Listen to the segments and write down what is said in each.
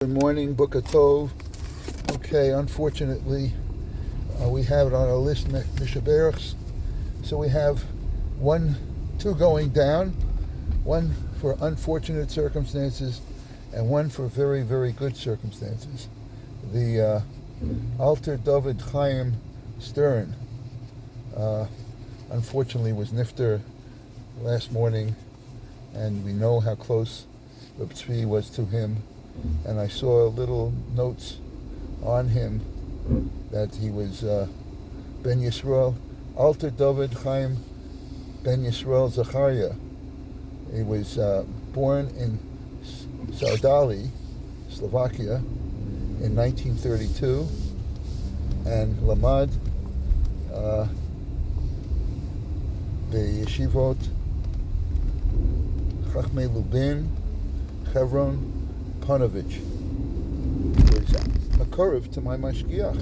Good morning, Boker Tov. Okay, unfortunately, we have it on our list, Mishaberachs. So we have two going down, one for unfortunate circumstances, and one for very, very good circumstances. The Alter David Chaim Stern, unfortunately, was nifter last morning, and we know how close Reb Tzvi was to him. And I saw little notes on him that he was Ben Yisrael, Alter David Chaim Ben Yisrael Zachariah. He was born in Sardali, Slovakia, in 1932, and Lamad Yeshivot Chachmei Lubin, Chevron, Panovich, who is Makorov to my Mashgiach,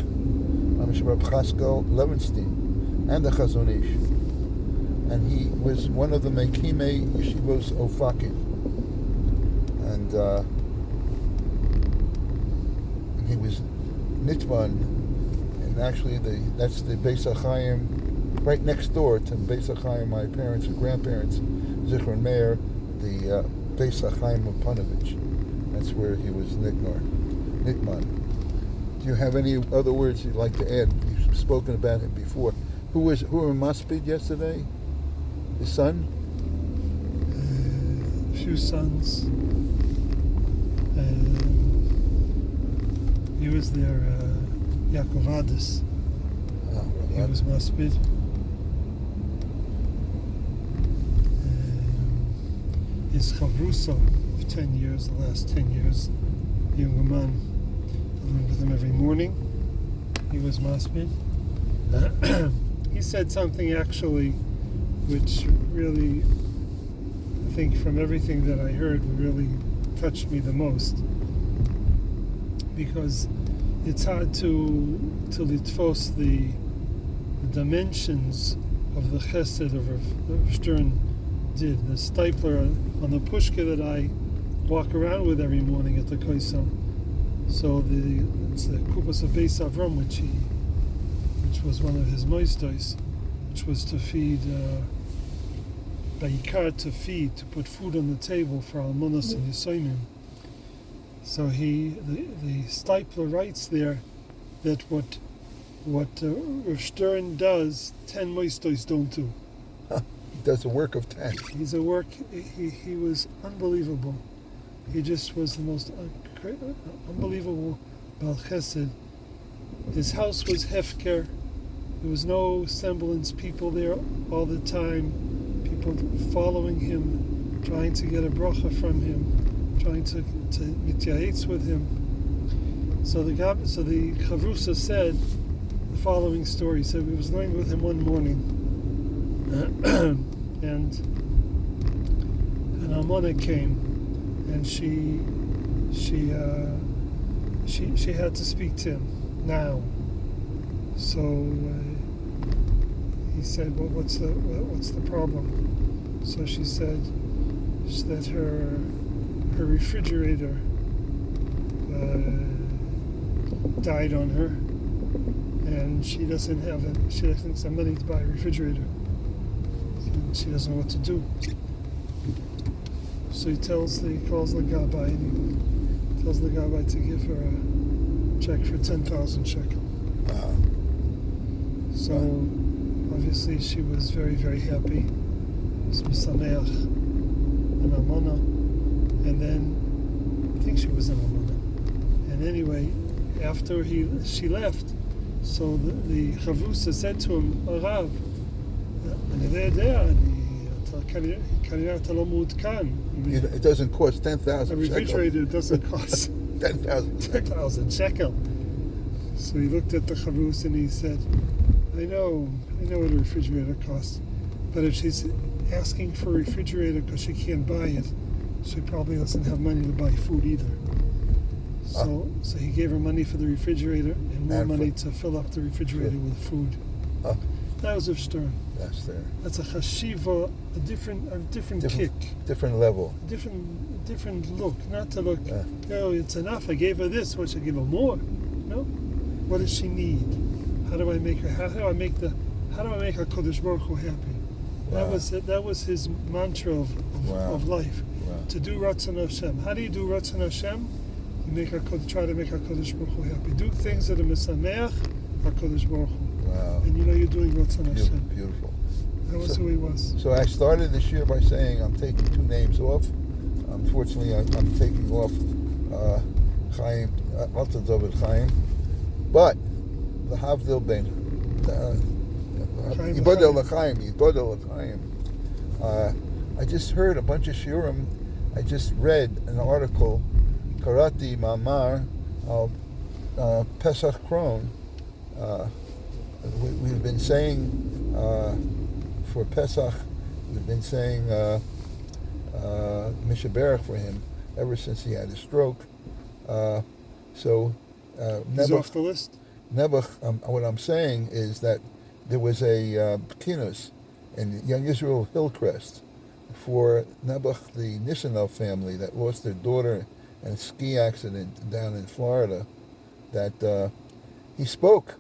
Reb Chaskel Levenstein, and the Chazon Ish. And he was one of the Mekimei Yeshivos Ofakim. And he was Nitman, and actually that's the Beis HaChaim, right next door to Beis HaChaim, my parents and grandparents, Zichron Meir, the Beis HaChaim of Panovich. That's where he was Nitman. Do you have any other words you'd like to add? You've spoken about him before. Who were Maspid yesterday? His son? A few sons. He was there, Yaakov Adis. He was Maspid. His Chavrusa, 10 years, the last 10 years, younger man, I learned with him every morning. He was Maspid. He said something actually which really, I think from everything that I heard, really touched me the most, because it's hard to litfos the dimensions of the chesed of Rav Stern did. The stipler on the pushka that I walk around with every morning at the Koisel. So it's the Kupas of Beis Avram, which was one of his moistos, which was to feed, Ba'ikar to put food on the table for Almonos and Yisoimim. So the stipler writes there that what Rav Stern does, 10 moistos don't do. He does a work of 10. He was unbelievable. He just was the most unbelievable Baal Chesed. His house was hefker. There was no semblance. People there all the time. People following him, trying to get a bracha from him, trying to mityahetz with him. So the Chavrusa said the following story. He said we was learning with him one morning, and an almana came. And she had to speak to him now. So he said, "Well, what's the problem?" So she said that her refrigerator died on her, and she doesn't have money to buy a refrigerator. And she doesn't know what to do. So he calls the Gabbai, and he tells the Gabbai to give her a check for 10,000 shekel. So obviously she was very, very happy. She was Sameach, an Almana, and then I think she was an Almana. And anyway, after she left, so the Chavrusa said to him, Rav, it doesn't cost 10,000 shekel. A refrigerator doesn't cost 10,000 shekel. So he looked at the Chavrusa and he said, I know what a refrigerator costs, but if she's asking for a refrigerator because she can't buy it, she probably doesn't have money to buy food either. So he gave her money for the refrigerator and more money to fill up the refrigerator with food. That was Rav Stern. That's there. That's a chashiva, a different kick, Different level. a different look. Not to look, Yeah. it's enough. I gave her this. What should I give her more? No. What does she need? How do I make her? How do I make her Kodesh Baruch Hu happy? Wow. That was his mantra of life. Wow. To do Ratzon Hashem. How do you do Ratzon Hashem? You try to make HaKadosh Baruch Hu happy. Do things that are Mesameach HaKadosh Baruch Hu. Wow. And you're doing Ratzon Hashem. Beautiful. That was who he was. So I started this year by saying I'm taking 2 names off. Unfortunately, I'm taking off Chaim, Alta David Chaim. But the Havdil Ben, Yibodel L'Chaim. I just heard a bunch of shiurim. I just read an article, Karati Mamar, Pesach Kron. We've been saying for Pesach, we've been saying Mishaberach for him ever since he had a stroke. He's off the list? Nebuch, what I'm saying is that there was a kinus in Young Israel Hillcrest for Nebuch, the Nissanov family that lost their daughter in a ski accident down in Florida, that he spoke.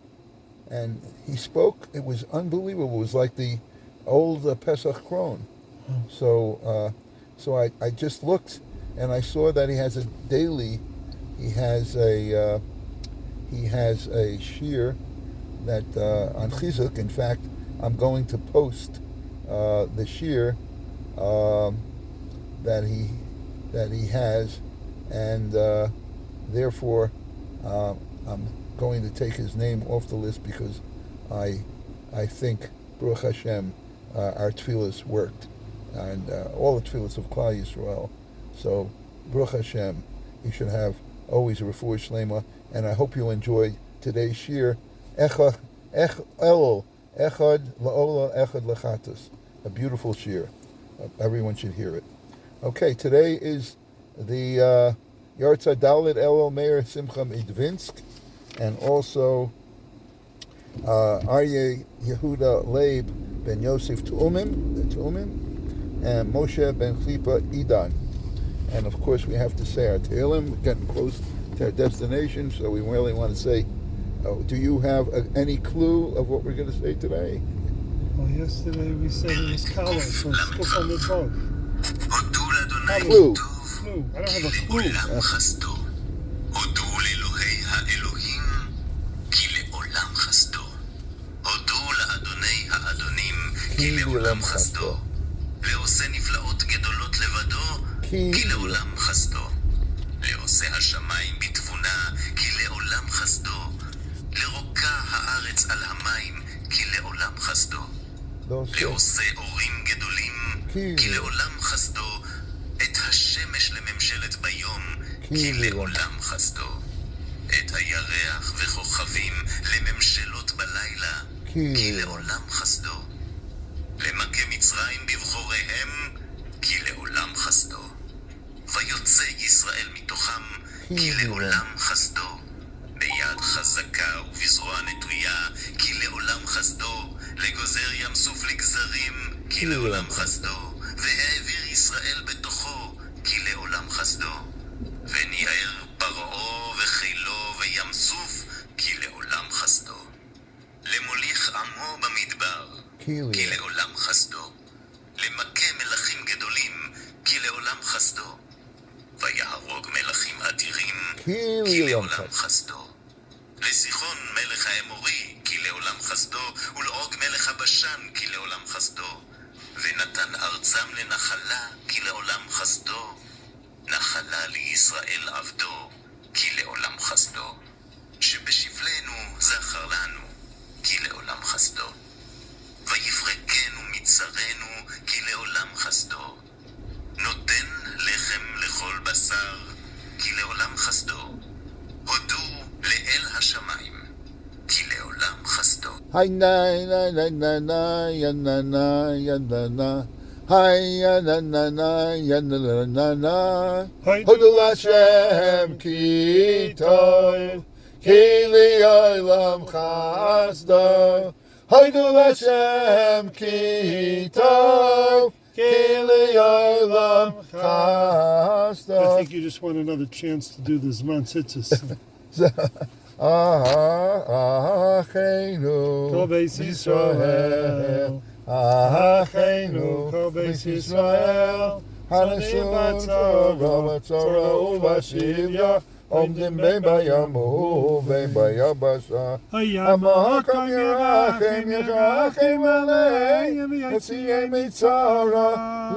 And he spoke, it was unbelievable. It was like the old Pesach Kron. So I just looked and I saw that he has a daily, he has a shiur that on Chizuk. In fact, I'm going to post the shiur that he has, and therefore I'm going to take his name off the list because I think Baruch Hashem our tefillas worked, and all the tefillas of Klal Yisrael. So Baruch Hashem, he should have always a refuah shlema. And I hope you'll enjoy today's shiur, Echad La'ola, Echad L'chatos. A beautiful shiur. Everyone should hear it. Okay, today is the Yartzah Dalet Elul Meir Simcha Midvinsk, and also Aryeh Yehuda Leib ben Yosef Tu'umim, and Moshe ben Chlipa Idan. And of course we have to say our Tehillim. We're getting close to our destination, so we really want to say, do you have any clue of what we're going to say today? Well, yesterday we said it was Kala, so it's Kuf on the Tov. Clue. I don't have a clue. כי לעולם חסדו. לעושה נפלאות גדולות לבדו, כי לעולם חסדו. לעושה השמיים בתבונה, כי לעולם חסדו. לרוקה הארץ על המים, כי לעולם חסדו. לעושה אורים גדולים, כי לעולם חסדו. את השמש לממשלת ביום, כי לעולם חסדו. את הירח וכוכבים לממשלות בלילה, כי לעולם חסדו. למכה מצרים בבחוריהם, כי לעולם חסדו. ויוצא ישראל מתוכם, כי לעולם חסדו. ביד חזקה ובזרוע נטויה, כי לעולם חסדו. לגוזר ים סוף לגזרים, כי לעולם חסדו. והעביר ישראל בתוכו, כי לעולם חסדו. וניער פרעה וחילו וים סוף, כי לעולם חסדו. למוליך עמו במדבר, כי לעולם חסדו. למכה מלכים גדולים, כי לעולם חסדו. ויהרוג מלכים אדירים, כי לעולם חסדו. לסיחון מלך האמורי, כי לעולם חסדו. ולעוג מלך הבשן, כי לעולם חסדו. ונתן ארצם לנחלה, כי לעולם חסדו. נחלה לישראל עבדו, כי לעולם חסדו. שבשפלנו זכר לנו, כי לעולם חסדו. ויפרקנו מצרנו, כי לעולם חסדו. נותן לחם לכל בשר, כי לעולם חסדו. הודו לאל השמיים, כי לעולם חסדו. היי נה נה נה נה נה יה נה נה יה נה נה היי יה נה נה נה יה נה נה נה הודו להשם כי טוב כי לעולם חסדו Hodu Hashem ki tov, ki le'olam chasto. I think you just want another chance to do the Zman Tzitzis. Acheinu Kol Beis Yisrael. Acheinu Kol Beis Yisrael. Hanashun Torah Uvashivya Omdim Ben Bayamu Ben Bayabasha Amakam Yerachem Yerachem Alei Etziyeh Mitzara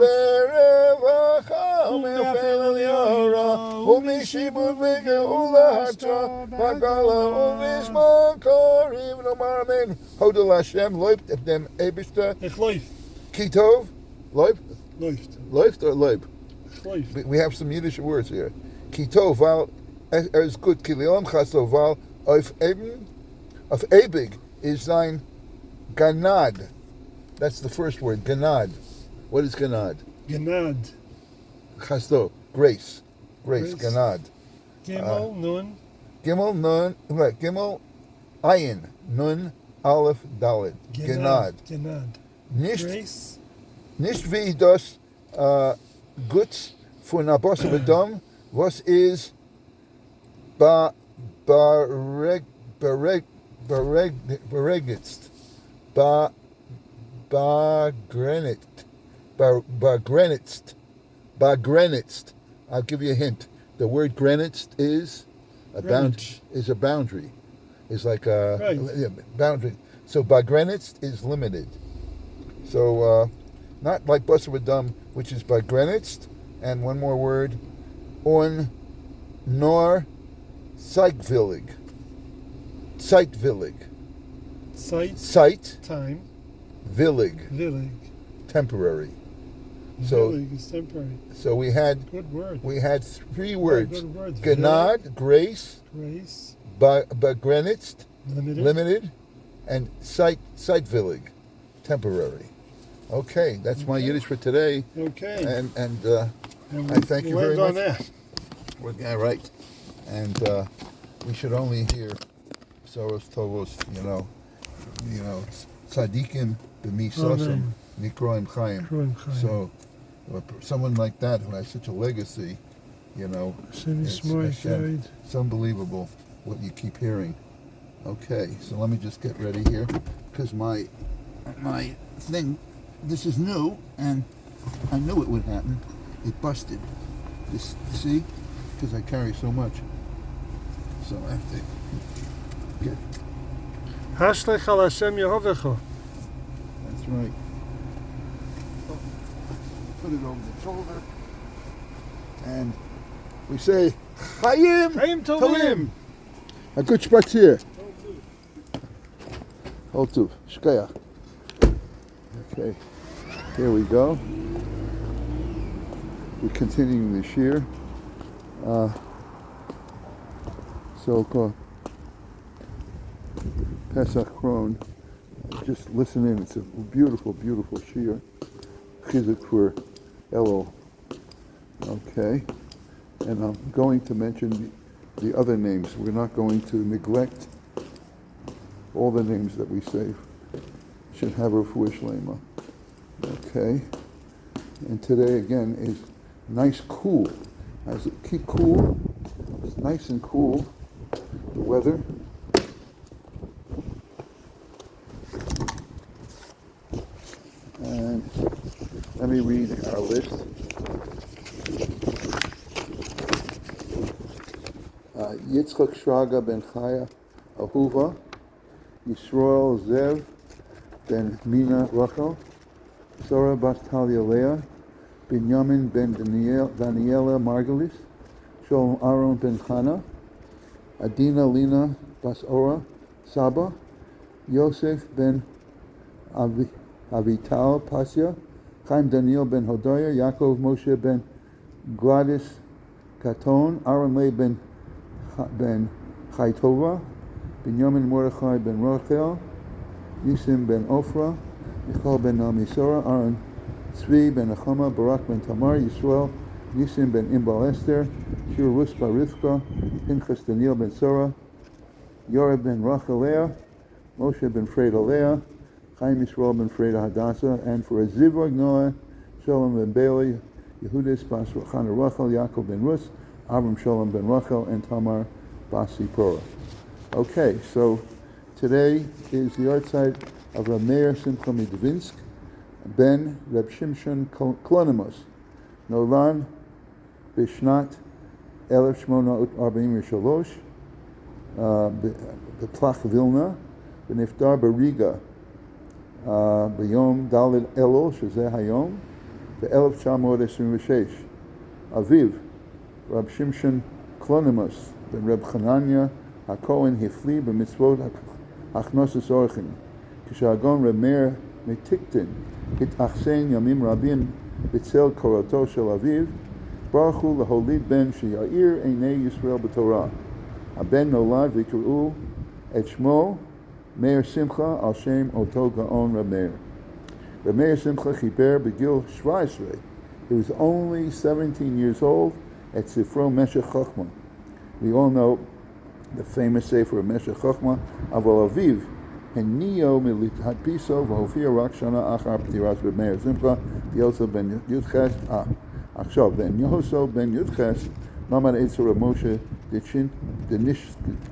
Lerevacha Umefel Eliora Umishibud V'geula Hatra Bagala Umishma Korim Nomar Amen Hodel Hashem Loibt Dem Ebishta Ich läuft. Kitov Loibt Läuft. Läuft or Leib? Läuft. We have some Yiddish words here. Kito val is good. Kilion chaso val of ebig is thine ganad. That's the first word. Ganad. What is ganad? Genad. Chasto. Grace. Grace. Ganad. Gimel, Nun. Gimel nun. Right. Gimel ayin nun aleph dalet. Ganad. Genad. Nicht Grace. Nicht wie das Guts von Abbas Adam, was ist beregitzt, bagrenitzt. I'll give you a hint. The word grenitzt is a boundary. It's like a boundary. So bagrenitzt is limited. So not like Basar Adam, which is by Greenwich, and one more word, on nor Zeitwillig. Zeitwillig. Zeit. Time. Willig. Willig. Temporary. So Willig is temporary. So we had Good word. We had three words. Good words. Gnad, grace. Grace. Greenwich, Limited. and Zeitwillig, temporary. Okay, that's my Yiddish for today. Okay. And I thank you very much. That. Yeah, right. And we should only hear Soros Tovos, Tzadikim b'misosim nikroim chaim. So someone like that who has such a legacy, it's unbelievable what you keep hearing. Okay, so let me just get ready here because my thing. This is new, and I knew it would happen. It busted. See? Because I carry so much. So I have to get... Hashlech al Hashem Yehovecha. That's right. Put it over the shoulder. And we say, Chaim Tovim. A good spazier. Holtuv. Shkaya. Okay. Here we go. We're continuing this year. So-called Pesach Kron. Just listen in. It's a beautiful, beautiful shir. Chizuk for Elul. Okay. And I'm going to mention the other names. We're not going to neglect all the names that we say. Should have a refuah shlema. Okay. And today again is nice cool. Keep cool. It's nice and cool. The weather. And let me read our list. Yitzchak Shraga ben Chaya Ahuva, Yisrael Zev ben Mina Rachel, Sora bas Talia Leah, Binyamin ben Daniela Margulis, Shalom Aaron ben Chana, Adina Lina bas Ora Saba, Yosef ben Avital Pasya, Chaim Daniel ben Hodaya, Yaakov Moshe ben Gladys Katon, Aaron Leigh ben Chaytova, Binyamin Mordechai ben Rochel, Yisim ben Ofra, Michal ben Namisora, Aaron Tzvi ben Achama, Barak ben Tamar, Yisrael, Yisim ben Imbal Esther, Shir Rus bar Rivka, Pinchas Daniel ben Sora, Yoreb ben Rachel Leah, Moshe ben Freda Leah, Chaim Yisrael ben Freda Hadassah, and for a Zivog Noah, Shalom ben Bailey, Yehudis Bas Chana Rachel, Yaakov ben Rus, Avram Shalom ben Rachel, and Tamar Bas Sipora. Okay, so today is the art site of Reb Meir Simcha Midvinsk ben Reb Shimshon Klonimus, Nolan Bishnat 1843, Betlach Vilna, ונפטר בריגה ביום ד' אלול, שזה היום, ב-1926. אביו, רב שמשון קלונימוס, בן רב חנניה הכהן, הפליא במצוות הכנוסס אורחים. כשהגאון רב מאיר מטיקטין התאכסן ימים רבים בצל קורתו של אביו, ברכו להוליד בן שיאיר עיני ישראל בתורה. הבן נולד ויקראו את שמו מאיר שמחה על שם אותו גאון רב מאיר. רב מאיר שמחה חיבר בגיל 17. He was only 17 years old at ספרו משך חוכמה. We all know the famous sefer משך חוכמה, אבל אביו הניעו מלהדפיסו והופיע רק שנה אחר פטירת רב מאיר שמחה, יוסף בן יודחס. עכשיו, בן יהוסו בן יודחס למד אצל רב משה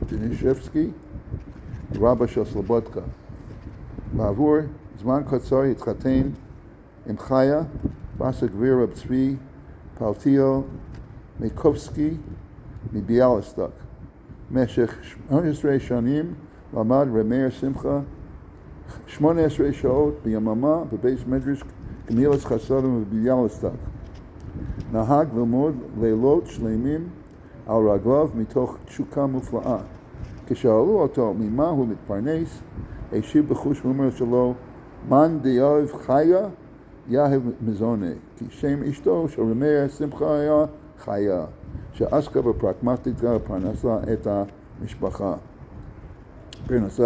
דנישבסקי, רבא של סלובודקה. בעבור זמן קצר התחתן עם חיה, בת הגביר רב צבי פלטיאל מיקובסקי מביאליסטוק. במשך 18 שנים למד רב מאיר שמחה 18 שעות ביממה בבית מדרש גמילת חסדים בביאליסטוק. נהג ללמוד לילות שלמים על רגליו מתוך תשוקה מופלאה. כשאלו אותו ממה הוא מתפרנס, השיב בחוש הומור שלו, מן דאהב חיה, יאהב מזונה. כי שם אשתו של רב מאיר שמחה היה חיה, שעסקה בפרקמטיקה ופרנסה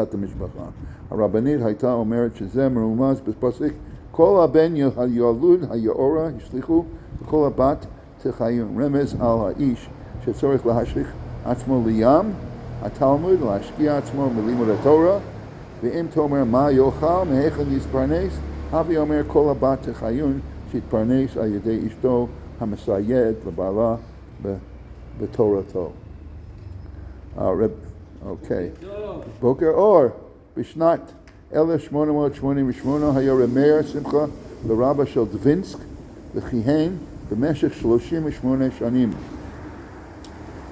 את המשפחה. הרבנית הייתה אומרת שזה מרומז בפסוק, כל הבן הילוד היאורה השליכו, וכל הבת תחיון. רמז על האיש שצורך להשליך עצמו לים, התלמוד, להשקיע עצמו בלימוד התורה, ואם תאמר מה יאכל, מהיכן יתפרנס, הווי אומר כל הבת תחיון, שיתפרנס על ידי אשתו המסייעת לבעלה בתורתו. אוקיי. בוקר אור, בשנת 1888 היה רב מאיר שמחה לרבה של דווינסק, וכיהן במשך 38 שנים.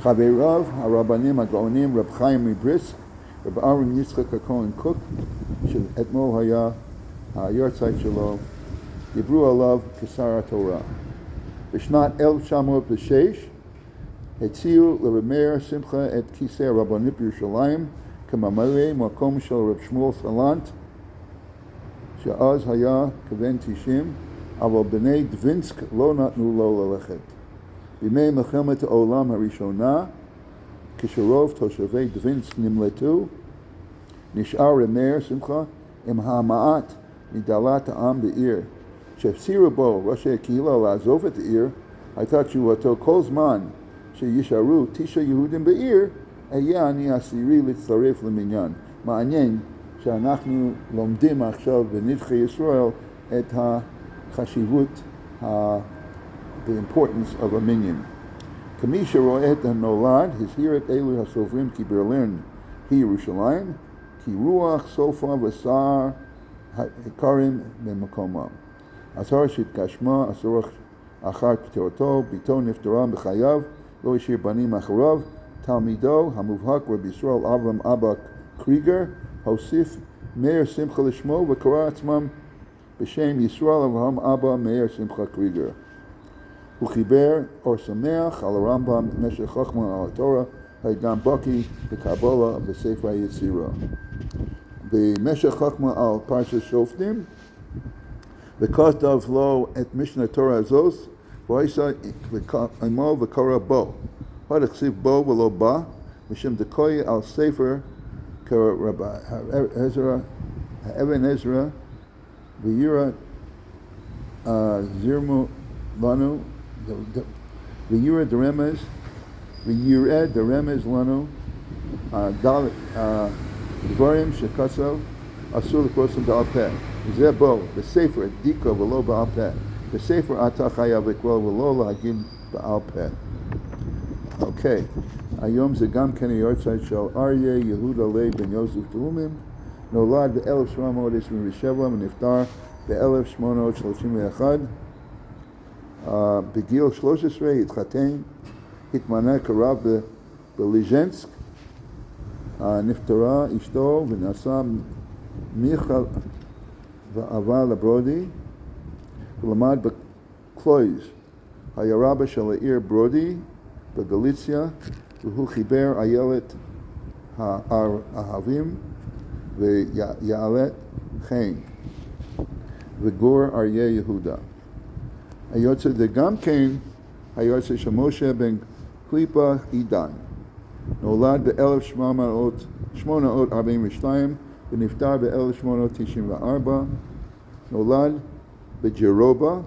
חבריו הרבנים הגאונים רב חיים מבריסק, רב ארון יצחק הכהן קוק, שאתמול היה היורצייט שלו, דיברו עליו כשר התורה. בשנת 1906 הציעו לרב מאיר שמחה את כיסא הרבנות בירושלים כממלא מקום של רב שמואל סלנט, שאז היה כבן 90, אבל בני דווינסק לא נתנו לו ללכת. בימי מלחמת העולם הראשונה, כשרוב תושבי דווינסק נמלטו, נשאר רב מאיר שמחה עם המעט מדלת העם בעיר. כשהפצירו בו ראשי הקהילה לעזוב את העיר, הייתה תשובתו, כל זמן שישארו 9 יהודים בעיר, אהיה אני עשירי להצטרף למניין. מעניין שאנחנו לומדים עכשיו בנדחי ישראל את החשיבות, the importance of a minion. כמי שרואה את הנולד, הזהיר את אלו הסוברים כי ברלין היא ירושלים, כי רוח סופה ושר העיקרים במקומם. הזהר שהתגשמה עשור אחר פטירתו, ביתו נפטרה בחייו, לא השאיר בנים אחריו, תלמידו המובהק רבי ישראל אברהם אבא קריגר, הוסיף מאיר שמחה לשמו וקרא עצמם בשם ישראל אברהם אבא מאיר שמחה קריגר. הוא חיבר אור שמח על הרמב"ם, משך חוכמה על התורה, היה גם בקי בקבלה בספר היצירה. במשך חוכמה על פרשת שופטים, וכתב לו את משנה התורה הזאת, ועשה עמו וקרא בו. עוד הכסיב בו ולא בא, משום דקוי על ספר כרבי האבן עזרא, וירא זירמו לנו, וירא דרמז לנו, דברים שכתב אסור לקרוסם בעל פה. וזה בו, בספר דיקו ולא בעל פה. בספר אתה חייב לקרוא ולא להגיד בעל פה. אוקיי, היום זה גם כן היורצייט של אריה יהודה לייב בן יוסף תאומים, נולד ב-1727 ונפטר ב-1831. בגיל 13 התחתן, התמנה כרב בליז'נסק, נפטרה אשתו ונשא מיכל ועבר לברודי, ולמד בקלויז, היה רבה של העיר ברודי בגליציה, והוא חיבר איילת האהבים ויעלת חן וגור אריה יהודה. היוצא זה גם כן היוצא של משה בן קליפה עידן. נולד ב-1842 ונפטר ב-1894. נולד בג'רובה,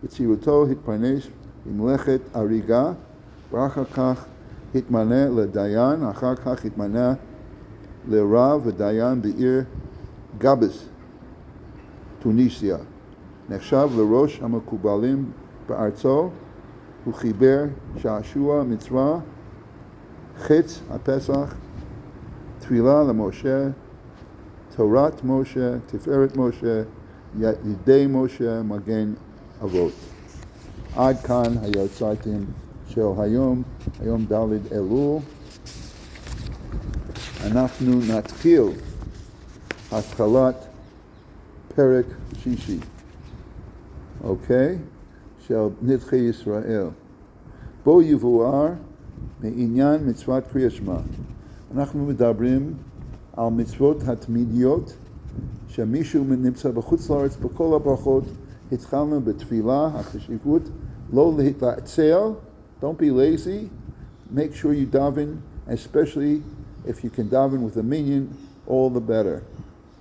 בצעירותו התפרנס במלאכת הריגה, ואחר כך התמנה לדיין, אחר כך התמנה לרב ודיין בעיר גבס, טוניסיה. נחשב לראש המקובלים בארצו, הוא חיבר שעשוע מצווה, חץ הפסח, תפילה למשה, תורת משה, תפארת משה, ידי משה, מגן אבות. עד כאן היורצייטים של היום ד' אלול. אנחנו נתחיל התחלת פרק שישי, אוקיי? של נדחי ישראל. בו יבואר מעניין מצוות קריאת שמע. אנחנו מדברים על מצוות התמידיות, שמישהו נמצא בחוץ לארץ בכל הברכות. התחלנו בתפילה, החשיבות, לא להתעצל, don't be lazy, make sure you daven, especially if you can daven with a minion, all the better.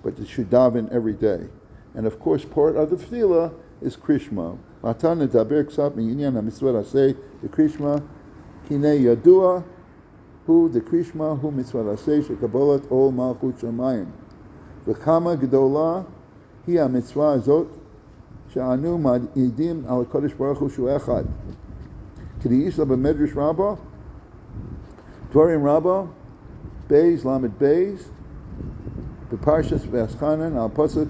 But you should daven every day. And of course, part of the tefillah is Krishma. ועתה נדבר קצת מעניין המצוות עשה בקרישמה, הנה ידוע הוא דקרישמה הוא מצוות עשה שקבלת עול מלכות שמיים. וכמה גדולה היא המצווה הזאת שאנו מעידים על הקדוש ברוך הוא שהוא אחד. כדאיסא במדרש רבה, דברים רבה, בייז למד בייז, בפרשת ועסחנן על פסוק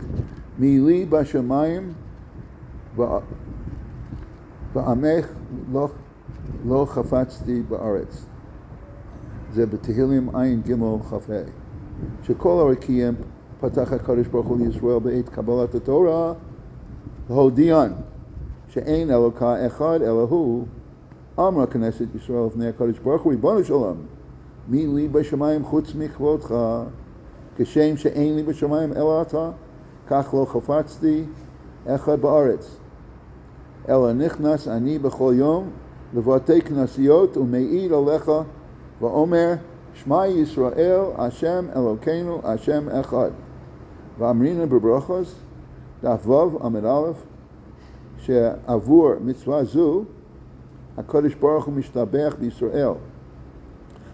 מילי בשמיים ועמך לא חפצתי בארץ. זה בתהילים עין ג' כ"ה. שכל הרקיעים פתח הקדוש ברוך הוא לישראל בעת קבלת התורה להודיען שאין אלוקה אחד אלא הוא. אמרה כנסת ישראל לפני הקדוש ברוך הוא, ריבונו של עולם, מי לי בשמיים חוץ מכבודך, כשם שאין לי בשמיים אלא אתה, כך לא חפצתי אחד בארץ. אלא נכנס אני בכל יום לבתי כנסיות ומעיד עליך ואומר שמע ישראל השם אלוקינו השם אחד. ואמרינו בברכות דף ו' עמוד א' שעבור מצווה זו הקדוש ברוך הוא משתבח בישראל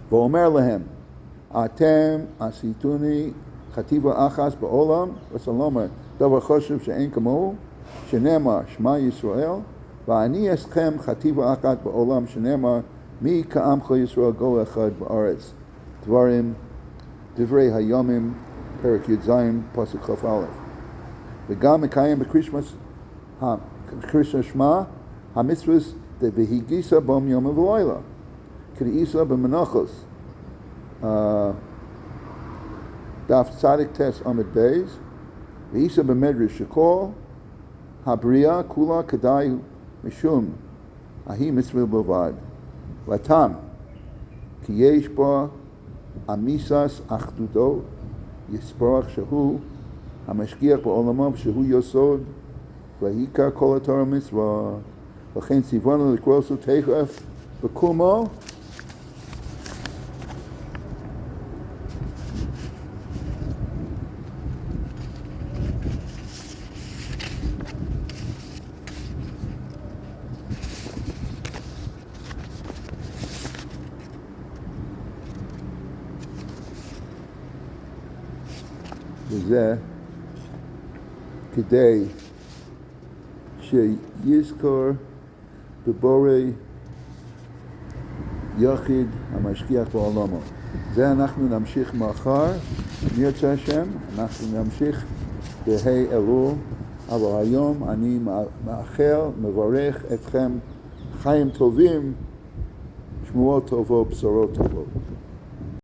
ואומר להם אתם עשיתוני חטיבה אחת בעולם וסלומר דבר חשוב שאין כמוהו שנאמר שמע ישראל ואני אסכם חטיבה אחת בעולם שנאמר מי כעמך ישראל גוי אחד בארץ. דברים דברי הימים פרק י"ז פסוק כ"א. וגם מקיים בקריאת שמע המצוות והגיסה בום יום ולילה כדאיסא במנוחס דף צדיק טס עמוד בייז ואיסא במדרש שכל הבריאה כולה כדאי משום ההיא מצווה בלבד. ותם כי יש בה אמיסס אחדותו יספרך שהוא המשגיח בעולמו ושהוא יסוד והעיקר כל התורה ומצווה. לכן ציוונו לקרוא אותו תכף בקומו וזה כדי שיזכור בבורא יחיד המשגיח בעולמו. זה אנחנו נמשיך מחר, נרצה השם, אנחנו נמשיך בהי אלול, אבל היום אני מאחל, מברך אתכם חיים טובים, שמועות טובות, בשורות טובות.